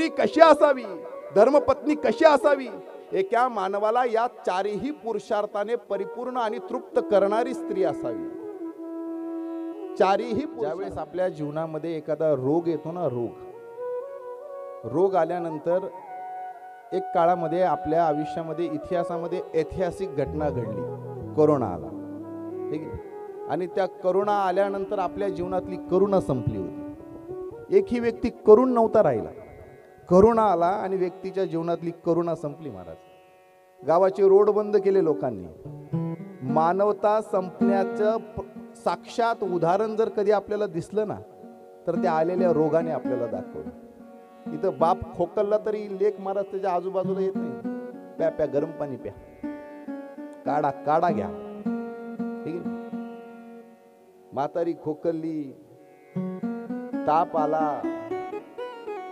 स्त्री कशी असावी, धर्मपत्नी कशी असावी, एका मानवाला या चारही पुरुषार्थाने परिपूर्ण आणि तृप्त करणारी स्त्री असावी. चारही. ज्यावेळेस आपल्या जीवनामध्ये एखादा रोग येतो ना, रोग आल्यानंतर एक काळामध्ये आपल्या आयुष्यामध्ये इतिहासामध्ये ऐतिहासिक घटना घडली. कोरोना आला, ठीक आहे. आणि त्या कोरोना आल्यानंतर आपल्या जीवनातली करुणा संपली होती. एकही व्यक्ती करुण नव्हता राहिला. कोरोना आला आणि व्यक्तीच्या जीवनातली करुणा संपली. महाराज, गावाचे रोड बंद केले लोकांनी. मानवता संपण्याचं साक्षात उदाहरण जर कधी आपल्याला दिसलं ना, तर त्या आलेल्या रोगाने आपल्याला दाखवलं. इथं बाप खोकलला तरी लेक महाराज त्याच्या आजूबाजूला येत नाही. प्या प्या, गरम पाणी प्या, काढा घ्या, ठीक आहे. म्हातारी खोकलली, ताप आला,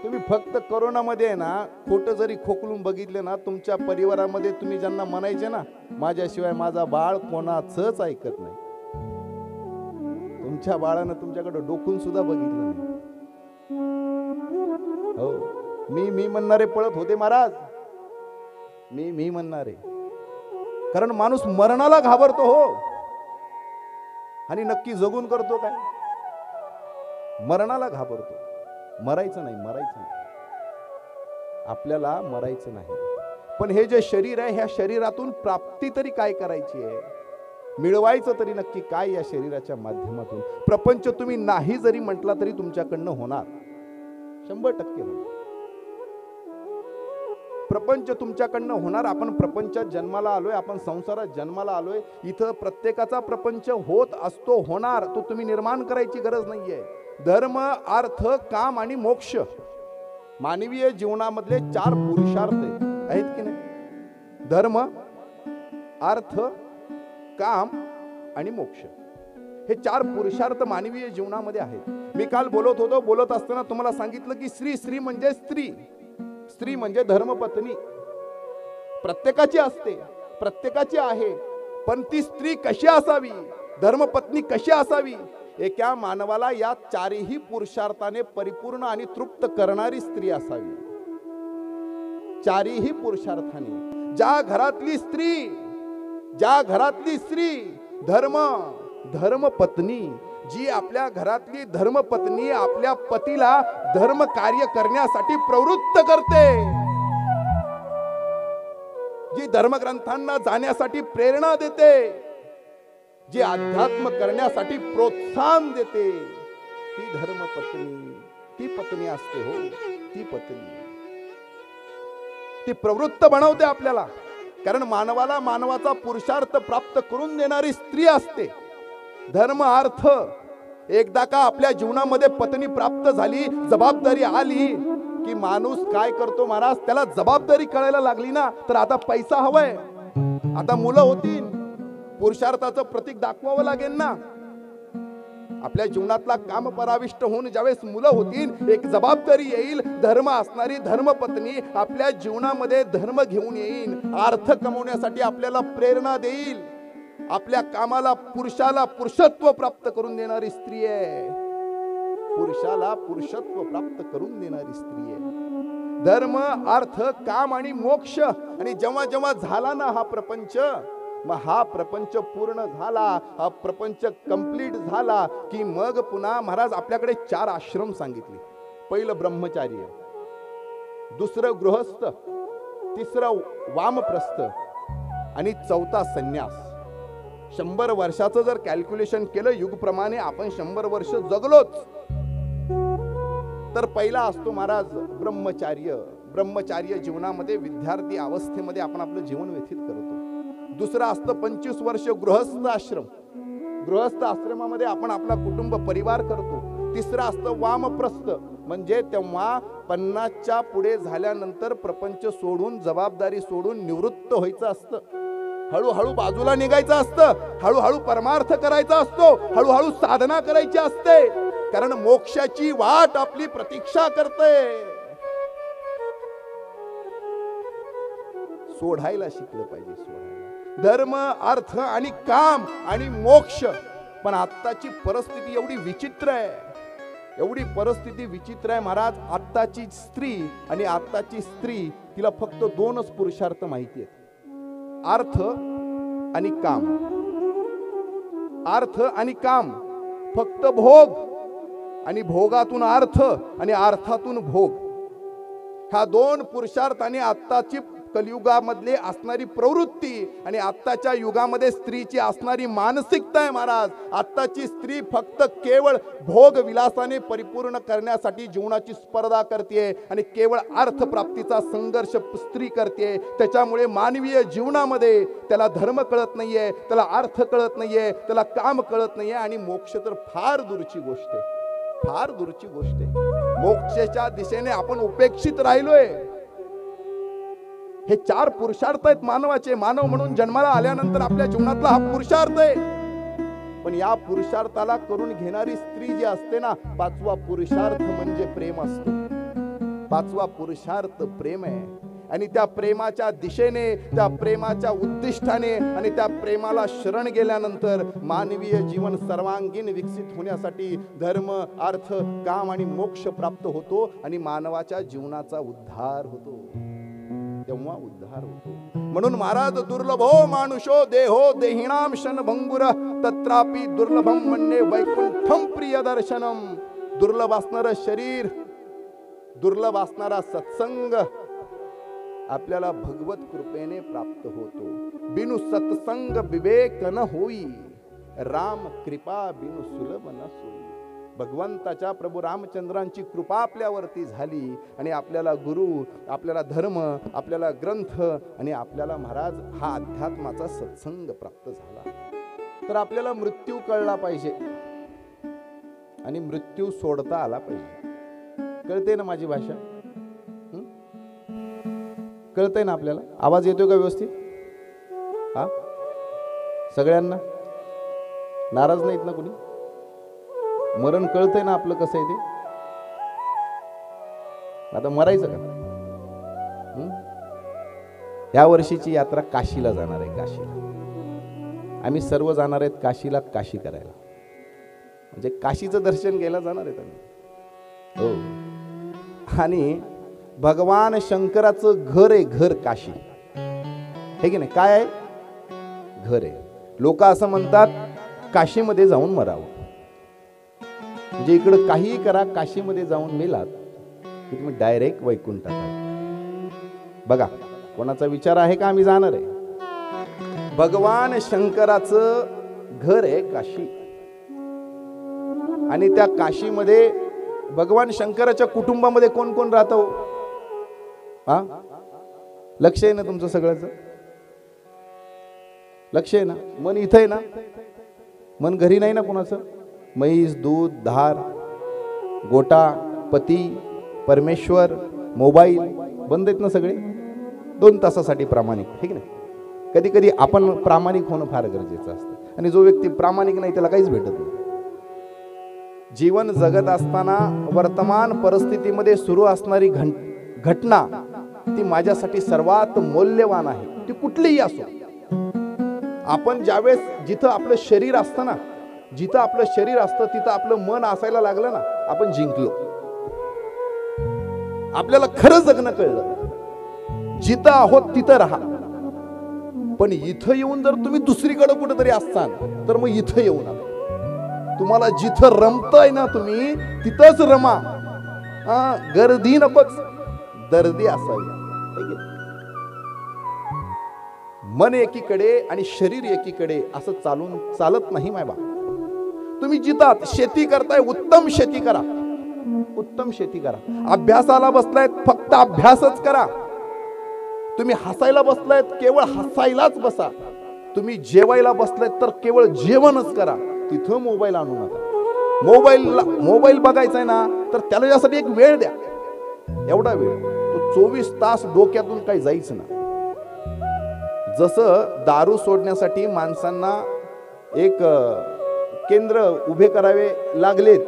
तुम्ही फक्त कोरोनामध्ये ना खोटं जरी खोकलून बघितले ना, तुमच्या परिवारामध्ये तुम्ही ज्यांना म्हणायचे ना माझ्याशिवाय माझा बाळ कोणाचंच ऐकत नाही, तुमच्या बाळानं तुमच्याकडे डोकून सुद्धा बघितलं नाही. हो, मी म्हणणारे पळत होते महाराज, मी म्हणणारे. कारण माणूस मरणाला घाबरतो हो, आणि नक्की जगून करतो काय? मरणाला घाबरतो. मरायचं नाही, आपल्याला मरायचं नाही. पण हे जे शरीर आहे, ह्या शरीरातून प्राप्ती तरी काय करायची आहे, मिळवायचं तरी नक्की काय या शरीराच्या माध्यमातून? प्रपंच तुम्ही नाही जरी म्हटला तरी तुमच्याकडनं होणार, 100% होणार. प्रपंच तुमच्याकडनं होणार. आपण प्रपंचात जन्माला आलोय, आपण संसारात जन्माला आलोय. इथं प्रत्येकाचा प्रपंच होत असतो, होणार. तो तुम्ही निर्माण करायची गरज नाहीये. धर्म, अर्थ, काम आणि मोक्ष, मानवीय जीवनामधले 4 पुरुषार्थ आहेत की नाही? धर्म, अर्थ, काम आणि मोक्ष, हे 4 पुरुषार्थ मानवीय जीवनामध्ये आहेत. मी काल बोलत असताना तुम्हाला सांगितलं की स्त्री म्हणजे स्त्री म्हणजे धर्मपत्नी. प्रत्येकाची असते, प्रत्येकाची आहे. पण ती स्त्री कशी असावी, धर्मपत्नी कशी असावी, एका मानवाला या चारही पुरुषार्थाने परिपूर्ण आणि तृप्त करणारी स्त्री असावी. चारही पुरुषार्थाने. ज्या घरातली स्त्री धर्मपत्नी, जी आपल्या घरातली धर्मपत्नी आपल्या पतीला धर्म कार्य करण्यासाठी प्रवृत्त करते, जी धर्मग्रंथांना जाण्यासाठी प्रेरणा देते, जी अध्यात्म करण्यासाठी प्रोत्साहन देते, ती धर्मपत्नी, ती पत्नी असते हो. ती पत्नी ती प्रवृत्त बनवते आपल्याला. कारण मानवाला मानवाचा पुरुषार्थ प्राप्त करून देणारी स्त्री असते. धर्म, अर्थ, एकदा का आपल्या जीवनामध्ये पत्नी प्राप्त झाली, जबाबदारी आली की माणूस काय करतो महाराज, त्याला जबाबदारी कळायला लागली ना, तर आता पैसा हवाय, आता मुलं होतील, पुरुषार्थाचं प्रतीक दाखवावं लागेल ना. आपल्या जीवनातला काम पराविष्ट होऊन ज्यावेळेस मुलं होतील, एक जबाबदारी येईल. धर्म असणारी धर्मपत्नी आपल्या जीवनामध्ये धर्म घेऊन येईल, अर्थ कमवण्यासाठी आपल्याला प्रेरणा देईल. आपल्या कामाला, पुरुषाला पुरुषत्व प्राप्त करून देणारी स्त्री आहे. पुरुषाला पुरुषत्व प्राप्त करून देणारी स्त्री आहे. धर्म, अर्थ, काम आणि मोक्ष. आणि जेव्हा जेव्हा झाला ना हा प्रपंच, मग हा प्रपंच पूर्ण झाला, हा प्रपंच कंप्लीट झाला की मग पुन्हा महाराज आपल्याकडे 4 आश्रम सांगितले. पहिलं ब्रह्मचार्य, दुसरं गृहस्थ, तिसरं वामप्रस्थ आणि चौथा संन्यास. 100 वर्षाचं जर कॅल्क्युलेशन केलं युगप्रमाणे, आपण 100 वर्ष जगलोच, तर पहिला असतो महाराज ब्रह्मचार्य. ब्रह्मचार्य जीवनामध्ये विद्यार्थी अवस्थेमध्ये आपण आपलं जीवन व्यतीत करतो. दुसरं असतं 25 वर्ष गृहस्थ आश्रम. गृहस्थ आश्रमामध्ये आपण आपला कुटुंब परिवार करतो. तिसरं असतं वामप्रस्थ, म्हणजे तेव्हा 50च्या पुढे झाल्यानंतर प्रपंच सोडून, जबाबदारी सोडून निवृत्त व्हायचं असतं. हळूहळू बाजूला निघायचं असतं, हळूहळू परमार्थ करायचा असतो, हळूहळू साधना करायची असते. कारण मोक्षाची वाट आपली प्रतीक्षा करते. सोडायला शिकलं पाहिजे, सोडायला. धर्म, अर्थ आणि काम आणि मोक्ष. पण आत्ताची परिस्थिती एवढी विचित्र आहे. एवढी परिस्थिती विचित्र आहे महाराज. आत्ताची स्त्री आणि आत्ताची स्त्री तिला फक्त दोनच पुरुषार्थ माहिती आहेत, अर्थ आणि काम. अर्थ आणि काम, फक्त भोग आणि भोगातून अर्थ आणि अर्थातून भोग, ह्या दोन पुरुषार्थाने आत्ताची कलियुगामधली असणारी प्रवृत्ती आणि आत्ताच्या युगामध्ये स्त्रीची असणारी मानसिकता आहे महाराज. आत्ताची स्त्री फक्त केवळ भोग विलासाने परिपूर्ण करण्यासाठी जीवनाची स्पर्धा करते आणि केवळ अर्थप्राप्तीचा संघर्ष स्त्री करते. त्याच्यामुळे मानवीय जीवनामध्ये त्याला धर्म कळत नाहीये, त्याला अर्थ कळत नाहीये, त्याला काम कळत नाहीये आणि मोक्ष तर फार दूरची गोष्ट आहे, फार दूरची गोष्ट आहे. मोक्षाच्या दिशेने आपण उपेक्षित राहिलोय. हे चार पुरुषार्थ आहेत मानवाचे. मानव म्हणून जन्माला आल्यानंतर आपल्या जीवनातला हा पुरुषार्थ आहे. पण या पुरुषार्थाला करून घेणारी स्त्री जी असते ना, पाचवा पुरुषार्थ म्हणजे प्रेम असतो. पाचवा पुरुषार्थ प्रेम आहे. आणि त्या प्रेमाच्या दिशेने, त्या प्रेमाच्या उद्दिष्टाने आणि त्या प्रेमाला शरण गेल्यानंतर मानवीय जीवन सर्वांगीण विकसित होण्यासाठी धर्म, अर्थ, काम आणि मोक्ष प्राप्त होतो आणि मानवाच्या जीवनाचा उद्धार होतो. तेव्हा उद्धार होतो. म्हणून महाराज दुर्लभो मानुषो देहो देहिणाम क्षणभंगुर तत्रापि दुर्लभम म्हणणे वैकुंठम प्रिय दर्शनम. दुर्लभ असणारं शरीर, दुर्लभ असणारा सत्संग आपल्याला भगवत कृपेने प्राप्त होतो. बिनु सत्संग विवेक न होई, राम कृपा बिनु सुलभ न सोई. भगवंताच्या प्रभू रामचंद्रांची कृपा आपल्यावरती झाली आणि आपल्याला गुरु, आपल्याला धर्म, आपल्याला ग्रंथ आणि आपल्याला महाराज हा अध्यात्माचा सत्संग प्राप्त झाला. तर आपल्याला मृत्यू कळला पाहिजे आणि मृत्यू सोडता आला पाहिजे. कळते ना माझी भाषा? कळतंय ना आपल्याला? आवाज येतोय का व्यवस्थित? हा, सगळ्यांना नाराज नाहीत ना कुणी? मरण कळतंय ना आपलं कसं आहे ते? आता मरायचं का? या वर्षीची यात्रा काशीला जाणार आहे. काशीला आम्ही सर्व जाणार आहेत. काशीला काशी करायला, म्हणजे काशीचं दर्शन घ्यायला जाणार आहेत आम्ही. हो, आणि भगवान शंकराचं घर आहे, घर काशी हे की नाही? काय आहे? घर आहे. लोक असं म्हणतात काशीमध्ये जाऊन मरावं, म्हणजे इकडं काहीही करा, काशीमध्ये जाऊन मेलात की तुम्ही डायरेक्ट वैकुंठात. बघा, कोणाचा विचार आहे का आम्ही जाणार आहे? भगवान शंकराचं घर आहे काशी, आणि त्या काशीमध्ये भगवान शंकराच्या कुटुंबामध्ये कोण कोण राहतो? हा, लक्ष आहे ना तुमचं सगळ्याच? लक्ष आहे ना? मन इथं आहे ना? मन घरी नाही ना कोणाचं? म्हैस, दूध, धार, गोटा, पती, परमेश्वर, मोबाईल बंद आहेत ना सगळे? 2 तासासाठी प्रामाणिक, ठीक नाही? कधी कधी आपण प्रामाणिक होणं फार गरजेचं असतं, आणि जो व्यक्ती प्रामाणिक नाही त्याला काहीच भेटत नाही. जीवन जगत असताना वर्तमान परिस्थितीमध्ये सुरू असणारी घटना ती माझ्यासाठी सर्वात मौल्यवान आहे, ती कुठलीही असो. आपण ज्यावेळेस जिथं आपलं शरीर असतं ना, जिथं आपलं शरीर असतं तिथं आपलं मन असायला लागलं ना, आपण जिंकलो. आपल्याला खरं जगणं कळलं. जिथं आहोत तिथं राहा. पण इथं येऊन जर तुम्ही दुसरीकडे कुठेतरी असताल तर मग इथं येऊ नका. तुम्हाला जिथं रमतय ना तुम्ही तिथंच रमा. गर्दी नकोच, दर्दी असावी. मन एकीकडे आणि शरीर एकीकडे असं चालत नाही माय बा. तुम्ही जिथं शेती करताय उत्तम शेती करा, उत्तम शेती करा. अभ्यासाला बसलायत फक्त अभ्यासच करा. तुम्ही हसायला बसलायत केवळ हसायलाच बसा. तुम्ही जेवायला बसलायत तर केवळ जेवणच करा. तिथं मोबाईल आणू नका. मोबाईल बघायचा आहे ना तर त्याला यासाठी एक वेळ द्या. एवढा वेळ तो 24 तास डोक्यातून काही जायचं ना. जसं दारू सोडण्यासाठी माणसांना एक केंद्र उभे करावे लागलेत.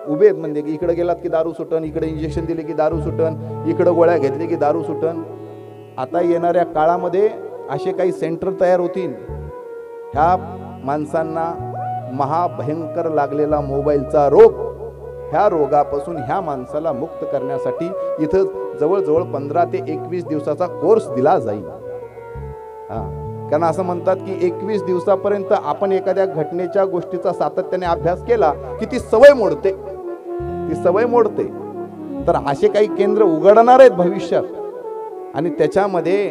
उभे म्हणजे की इकडे गेलात की दारू सुटन, इकडे इंजेक्शन दिले की दारू सुटन, इकडे गोळ्या घेतले की दारू सुटन. आता येणाऱ्या काळामध्ये असे काही सेंटर तयार होतील. ह्या माणसांना महाभयंकर लागलेला मोबाईलचा रोग ह्या रोगापासून ह्या माणसाला मुक्त करण्यासाठी इथं जवळजवळ 15 ते 21 दिवसाचा कोर्स दिला जाईल. कारण असं म्हणतात की 21 दिवसापर्यंत आपण एखाद्या घटनेच्या गोष्टीचा सातत्याने अभ्यास केला की ती सवय मोडते, ती सवय मोडते. तर असे काही केंद्र उघडणार आहेत भविष्यात आणि त्याच्यामध्ये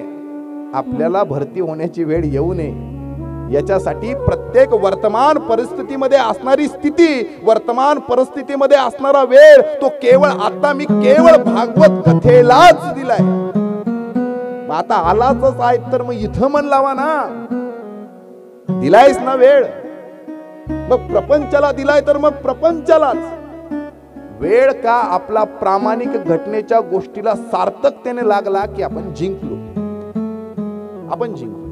आपल्याला भरती होण्याची वेळ येऊ नये याच्यासाठी प्रत्येक वर्तमान परिस्थितीमध्ये असणारी स्थिती, वर्तमान परिस्थितीमध्ये असणारा वेळ तो केवळ आता मी केवळ भागवत कथेलाच दिलाय. आता आलाच आहे तर मग इथं मन लावा ना, दिलायच ना वेळ. मग प्रपंचाला दिलाय तर मग प्रपंचालाच वेळ का आपला प्रामाणिक घटनेच्या गोष्टीला सार्थकतेने लागला की आपण जिंकलो, आपण जिंकलो.